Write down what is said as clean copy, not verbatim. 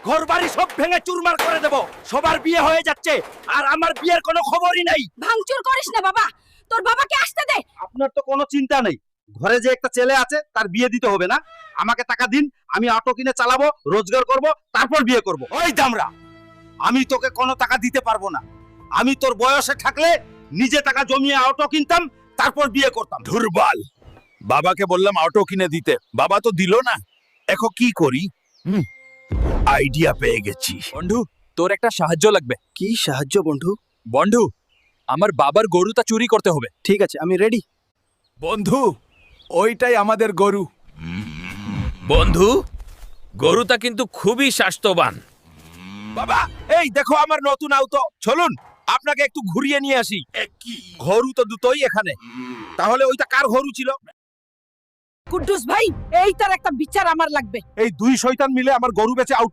ঘরবাড়ি সব ভেঙে চুরমার করে দেব। সবার বিয়ে হয়ে যাচ্ছে আর আমার বিয়ের কোনো খবরই নাই। ভাঙচুর করিস না বাবা, তোর বাবাকে আসতে দে। আপনার তো কোনো চিন্তা নেই, ঘরে যে একটা ছেলে আছে তার বিয়ে দিতে হবে না? আমাকে টাকা দিন, আমি অটো কিনে চালাবো, রোজগার করব, তারপর বিয়ে করব। ওই দামরা, আমি তোকে কোনো টাকা দিতে পারবো না। আমি তোর বয়সে থাকলে নিজে টাকা জমিয়ে অটো কিনতাম, তারপর বিয়ে করতাম। দুর্বল, বাবাকে বললাম অটো কিনে দিতে, বাবা তো দিল না। এখন কি করি? আইডিয়া পেয়ে গেছি। বন্ধু, তোর একটা সাহায্য লাগবে। কি সাহায্য বন্ধু? বন্ধু, আমার বাবার গরুটা চুরি করতে হবে। ঠিক আছে, আমি রেডি। বন্ধু, ওইটাই আমাদের গরু। বন্ধু, গরুটা কিন্তু খুবই স্বাস্থ্যবান। বাবা, এই দেখো আমার নতুন আউটো। চলুন আপনাকে একটু ঘুরিয়ে নিয়ে আসি। গরু তো দুটোই এখানে। তাহলে ওইটা কার গরু ছিল? কুদ্দুস ভাই, এই তার একটা বিচার আমার লাগবে। এই দুই শয়তান মিলে আমার গরু বেচে আউট